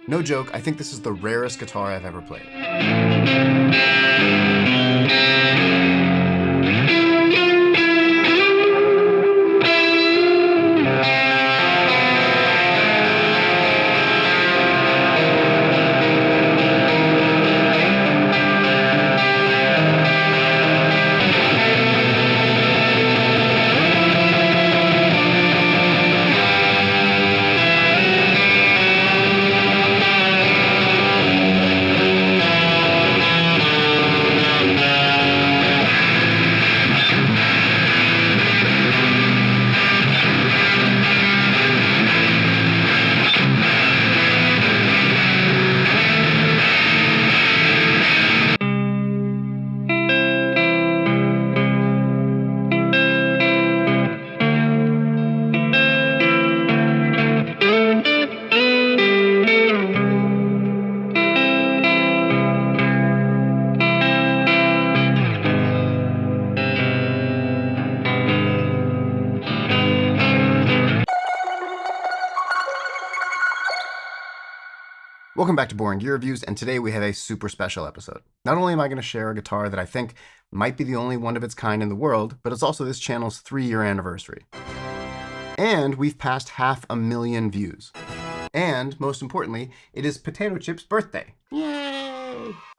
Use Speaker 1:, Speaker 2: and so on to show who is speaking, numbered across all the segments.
Speaker 1: No joke, I think this is the rarest guitar I've ever played. Welcome back to Boring Gear Reviews, and today we have a super special episode. Not only am I going to share a guitar that I think might be the only one of its kind in the world, but it's also this channel's 3-year anniversary. And we've passed 500,000 views. And, most importantly, it is Potato Chip's birthday. Yay!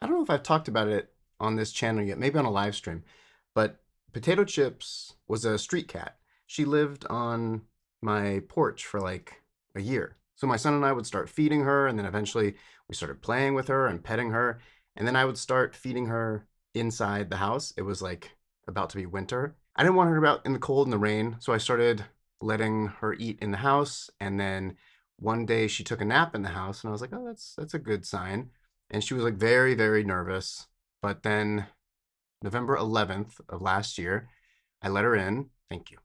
Speaker 1: I don't know if I've talked about it on this channel yet, maybe on a live stream, but Potato Chips was a street cat. She lived on my porch for like a year. So my son and I would start feeding her, and then eventually we started playing with her and petting her. And then I would start feeding her inside the house. It was like about to be winter. I didn't want her out in the cold and the rain, so I started letting her eat in the house. And then one day she took a nap in the house, and I was like, oh, that's a good sign. And she was like very, very nervous. But then November 11th of last year, I let her in. Thank you.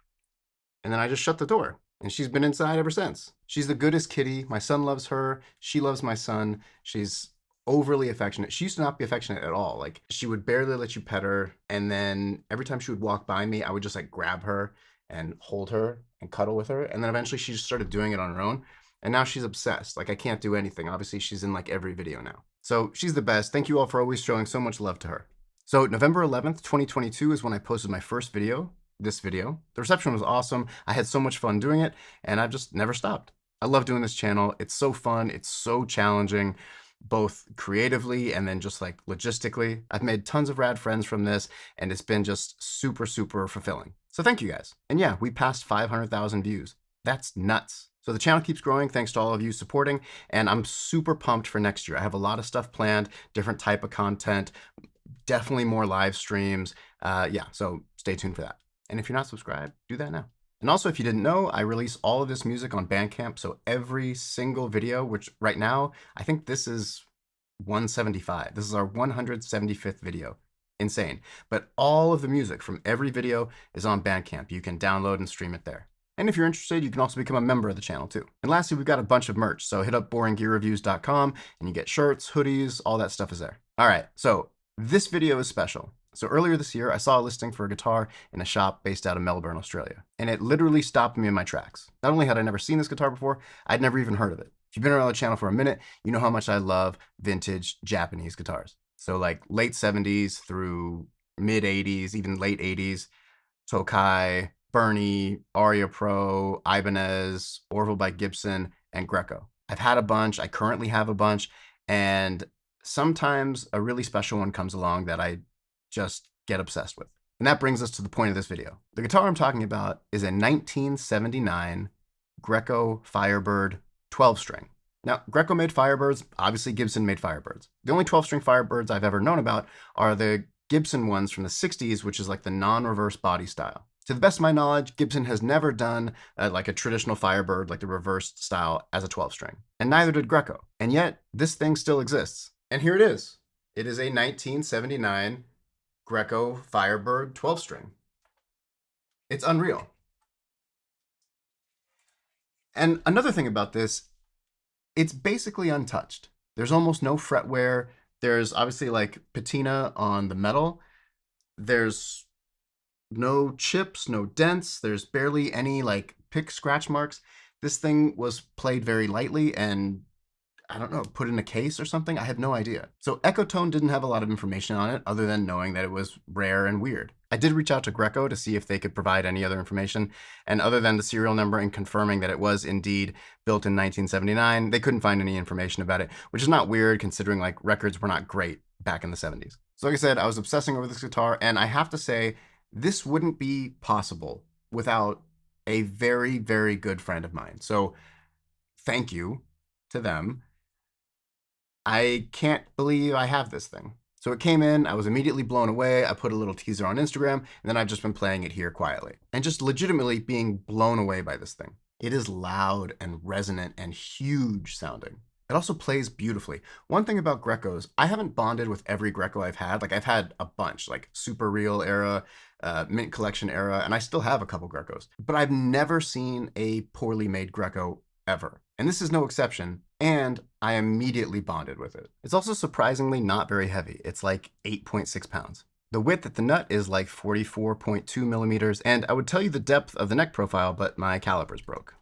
Speaker 1: And then I just shut the door. And she's been inside ever since. She's the goodest kitty. My son loves her. She loves my son. She's overly affectionate. She used to not be affectionate at all. Like, she would barely let you pet her. And then every time she would walk by me, I would just like grab her and hold her and cuddle with her. And then eventually she just started doing it on her own. And now she's obsessed. Like, I can't do anything. Obviously, she's in like every video now. So she's the best. Thank you all for always showing so much love to her. So November 11th, 2022 is when I posted my first video. This video. The reception was awesome. I had so much fun doing it, and I've just never stopped. I love doing this channel. It's so fun. It's so challenging, both creatively and then just like logistically. I've made tons of rad friends from this, and it's been just super, super fulfilling. So thank you guys. And yeah, we passed 500,000 views. That's nuts. So the channel keeps growing thanks to all of you supporting, and I'm super pumped for next year. I have a lot of stuff planned, different type of content, definitely more live streams. Yeah, so stay tuned for that. And if you're not subscribed, do that now. And also, if you didn't know, I release all of this music on Bandcamp. So every single video, which right now, I think this is 175. This is our 175th video. Insane. But all of the music from every video is on Bandcamp. You can download and stream it there. And if you're interested, you can also become a member of the channel too. And lastly, we've got a bunch of merch. So hit up boringgearreviews.com and you get shirts, hoodies, all that stuff is there. All right, so this video is special. So earlier this year, I saw a listing for a guitar in a shop based out of Melbourne, Australia. And it literally stopped me in my tracks. Not only had I never seen this guitar before, I'd never even heard of it. If you've been around the channel for a minute, you know how much I love vintage Japanese guitars. So like late 70s through mid 80s, even late 80s, Tokai, Bernie, Aria Pro, Ibanez, Orville by Gibson, and Greco. I've had a bunch. I currently have a bunch. And sometimes a really special one comes along that I just get obsessed with. And that brings us to the point of this video. The guitar I'm talking about is a 1979 Greco Firebird 12-string. Now, Greco made Firebirds, obviously Gibson made Firebirds. The only 12-string Firebirds I've ever known about are the Gibson ones from the 60s, which is like the non-reverse body style. To the best of my knowledge, Gibson has never done like a traditional Firebird, like the reversed style, as a 12-string. And neither did Greco. And yet, this thing still exists. And here it is. It is a 1979 Greco Firebird 12-string. It's unreal. And another thing about this, it's basically untouched. There's almost no fretwear. There's obviously like patina on the metal. There's no chips, no dents. There's barely any like pick scratch marks. This thing was played very lightly, and I don't know, put in a case or something? I have no idea. So Ecotone didn't have a lot of information on it other than knowing that it was rare and weird. I did reach out to Greco to see if they could provide any other information, and other than the serial number and confirming that it was indeed built in 1979, they couldn't find any information about it, which is not weird considering like records were not great back in the 70s. So like I said, I was obsessing over this guitar, and I have to say, this wouldn't be possible without a very, very good friend of mine. So thank you to them. I can't believe I have this thing. So it came in, I was immediately blown away. I put a little teaser on Instagram, and then I've just been playing it here quietly. And just legitimately being blown away by this thing. It is loud and resonant and huge sounding. It also plays beautifully. One thing about Grecos, I haven't bonded with every Greco I've had. Like I've had a bunch, like Super Real era, Mint Collection era, and I still have a couple Grecos. But I've never seen a poorly made Greco ever. And this is no exception, and I immediately bonded with it. It's also surprisingly not very heavy. It's like 8.6 pounds. The width at the nut is like 44.2 millimeters, and I would tell you the depth of the neck profile, but my calipers broke.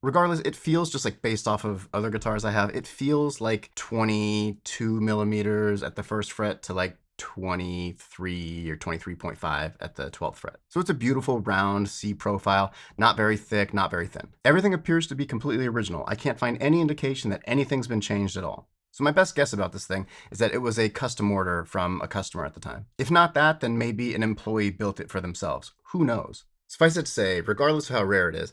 Speaker 1: Regardless, it feels just like based off of other guitars I have, it feels like 22 millimeters at the first fret to like 23 or 23.5 at the 12th fret. So it's a beautiful round C profile, not very thick, not very thin. Everything appears to be completely original. I can't find any indication that anything's been changed at all. So my best guess about this thing is that it was a custom order from a customer at the time. If not that, then maybe an employee built it for themselves. Who knows? Suffice it to say, regardless of how rare it is,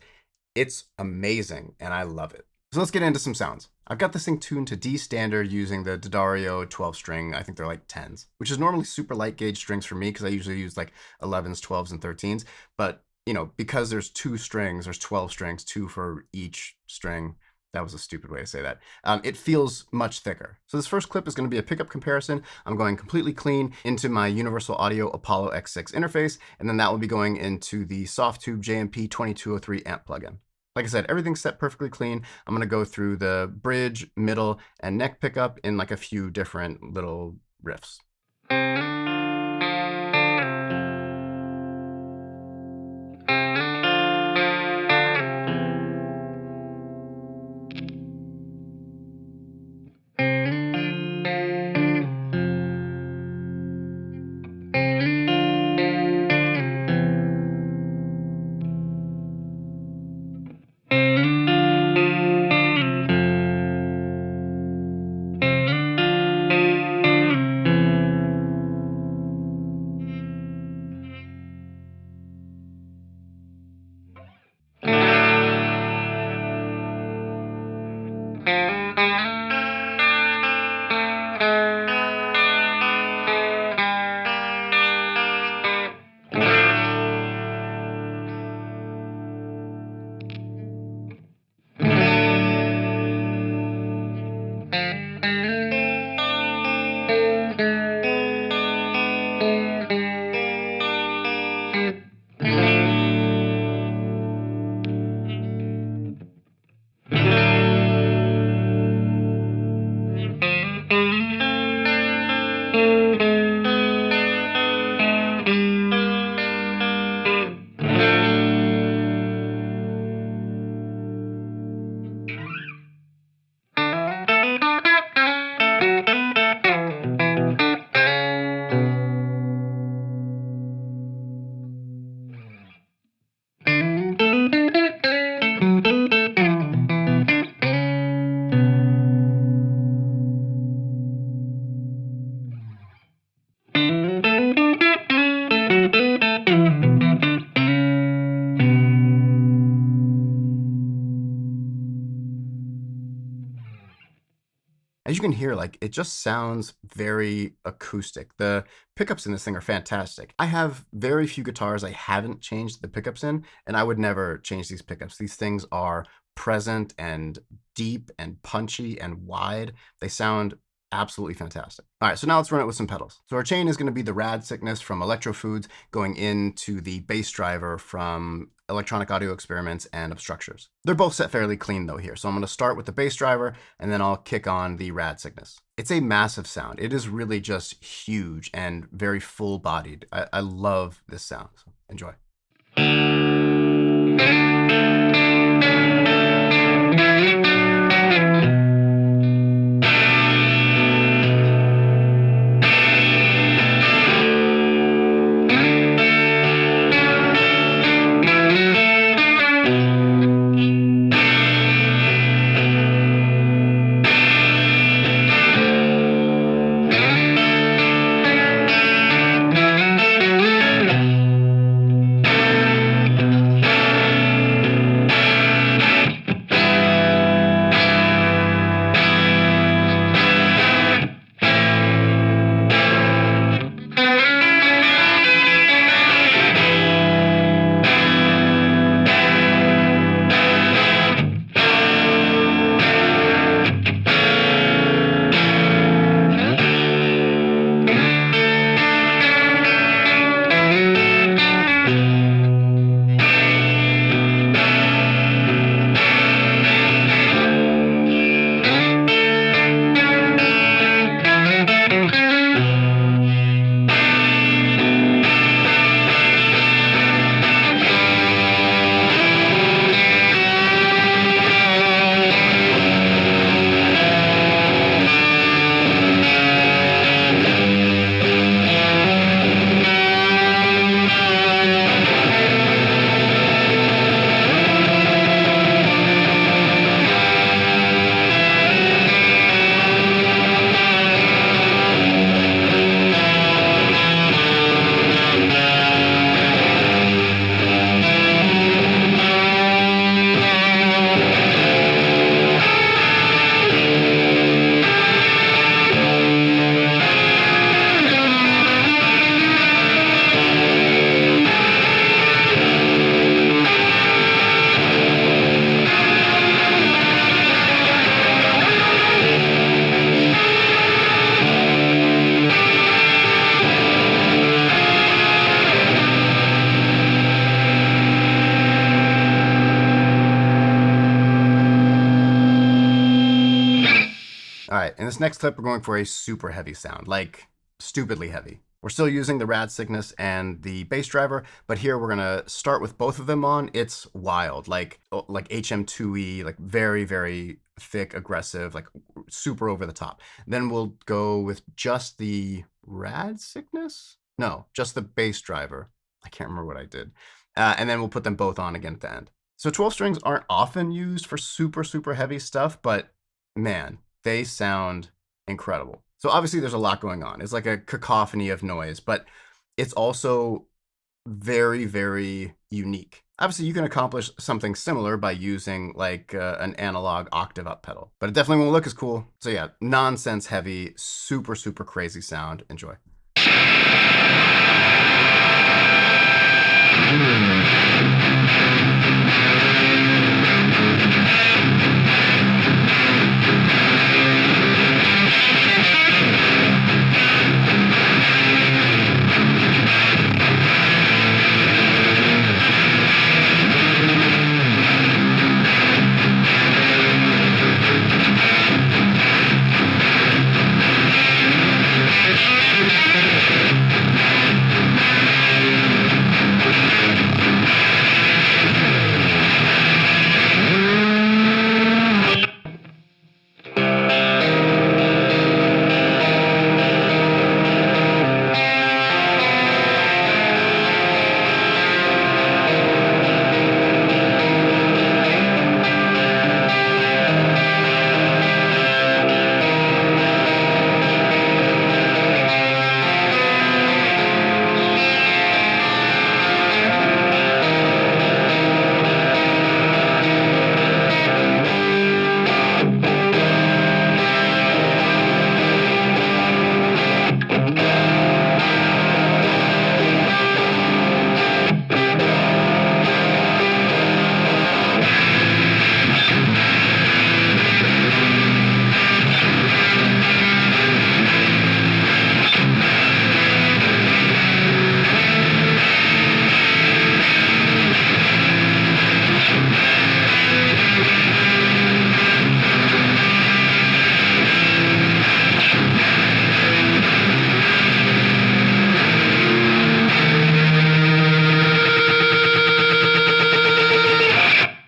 Speaker 1: it's amazing and I love it. So let's get into some sounds. I've got this thing tuned to D standard using the D'Addario 12 string. I think they're like 10s, which is normally super light gauge strings for me because I usually use like 11s, 12s, and 13s. But, you know, because there's 2 strings, there's 12 strings, 2 for each string. That was a stupid way to say that. It feels much thicker. So this first clip is going to be a pickup comparison. I'm going completely clean into my Universal Audio Apollo X6 interface, and then that will be going into the Softtube JMP 2203 amp plugin. Like I said, everything's set perfectly clean. I'm going to go through the bridge, middle, and neck pickup in like a few different little riffs. As you can hear, like, it just sounds very acoustic. The pickups in this thing are fantastic. I have very few guitars I haven't changed the pickups in, and I would never change these pickups. These things are present and deep and punchy and wide. They sound absolutely fantastic. All right, so now let's run it with some pedals. So our chain is going to be the Rad Sickness from Electro Foods going into the bass driver from Electronic Audio Experiments and Obstructures. They're both set fairly clean though here. So I'm going to start with the bass driver and then I'll kick on the Rad Sickness. It's a massive sound. It is really just huge and very full bodied. I love this sound. So enjoy. All right, in this next clip, we're going for a super heavy sound, like stupidly heavy. We're still using the rad sickness and the bass driver, but here we're gonna start with both of them on. It's wild, like HM2E, like very, very thick, aggressive, like super over the top. Then we'll go with just the rad sickness? No, just the bass driver. I can't remember what I did. And then we'll put them both on again at the end. So 12 strings aren't often used for super, super heavy stuff, but man, they sound incredible. So obviously there's a lot going on. It's like a cacophony of noise, but it's also very, very unique. Obviously you can accomplish something similar by using like an analog octave up pedal, but it definitely won't look as cool. So yeah, nonsense heavy, super, super crazy sound. Enjoy.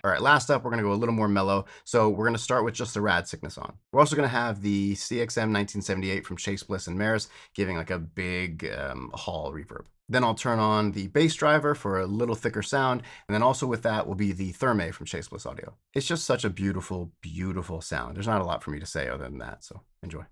Speaker 1: All right, last up, we're going to go a little more mellow. So we're going to start with just the rad sickness on. We're also going to have the CXM 1978 from Chase Bliss and Maris, giving like a big hall reverb. Then I'll turn on the bass driver for a little thicker sound. And then also with that will be the Thermae from Chase Bliss Audio. It's just such a beautiful, beautiful sound. There's not a lot for me to say other than that, so enjoy.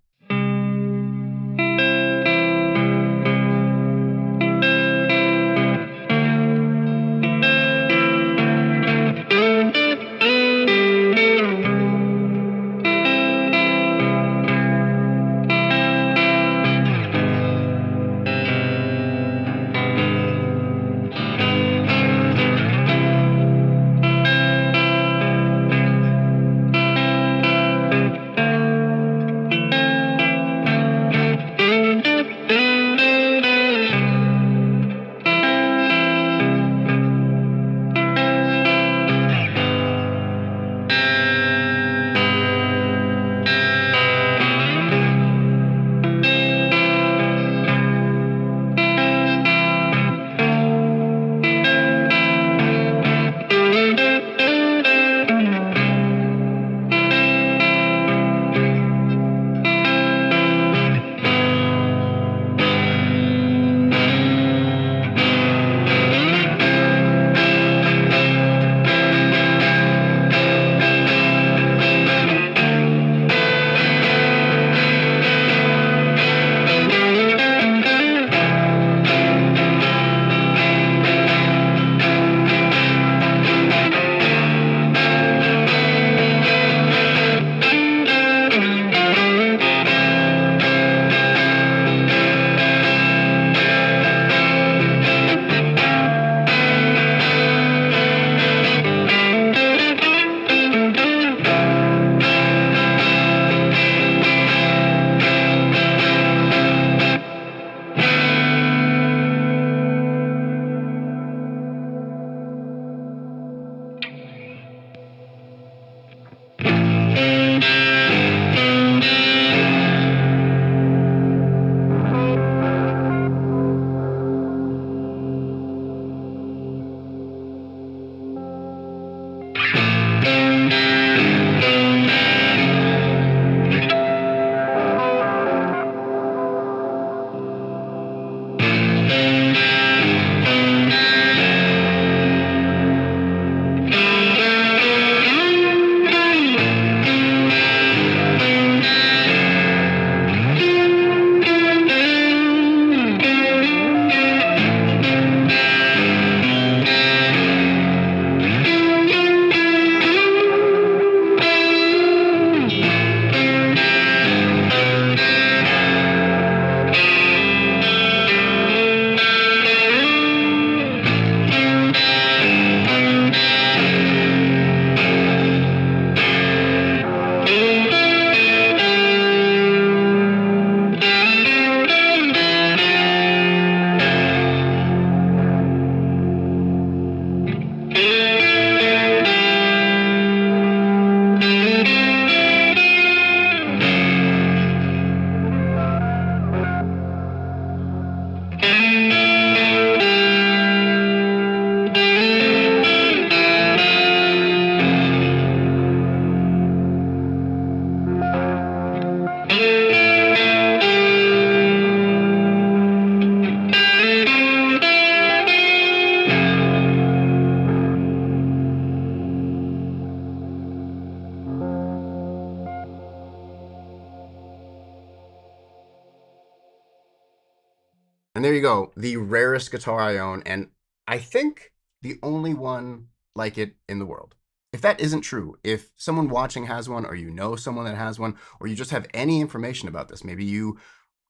Speaker 1: And there you go, the rarest guitar I own, and I think the only one like it in the world. If that isn't true, if someone watching has one, or you know someone that has one, or you just have any information about this, maybe you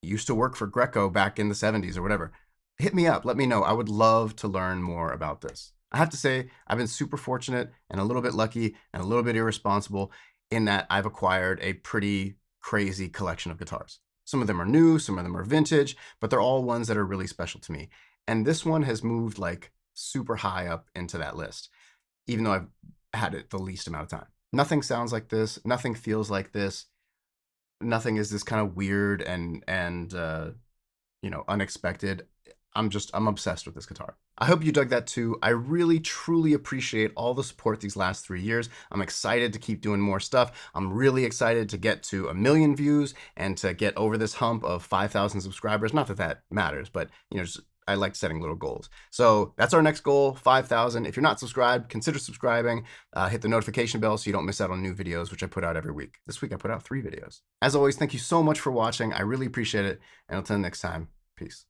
Speaker 1: used to work for Greco back in the 70s or whatever, hit me up, let me know. I would love to learn more about this. I have to say, I've been super fortunate and a little bit lucky and a little bit irresponsible in that I've acquired a pretty crazy collection of guitars. Some of them are new, some of them are vintage, but they're all ones that are really special to me. And this one has moved like super high up into that list, even though I've had it the least amount of time. Nothing sounds like this. Nothing feels like this. Nothing is this kind of weird and unexpected. I'm obsessed with this guitar. I hope you dug that too. I really, truly appreciate all the support these last 3 years. I'm excited to keep doing more stuff. I'm really excited to get to 1 million views and to get over this hump of 5,000 subscribers. Not that that matters, but I like setting little goals. So that's our next goal, 5,000. If you're not subscribed, consider subscribing. Hit the notification bell so you don't miss out on new videos, which I put out every week. This week I put out 3 videos. As always, thank you so much for watching. I really appreciate it. And until next time, peace.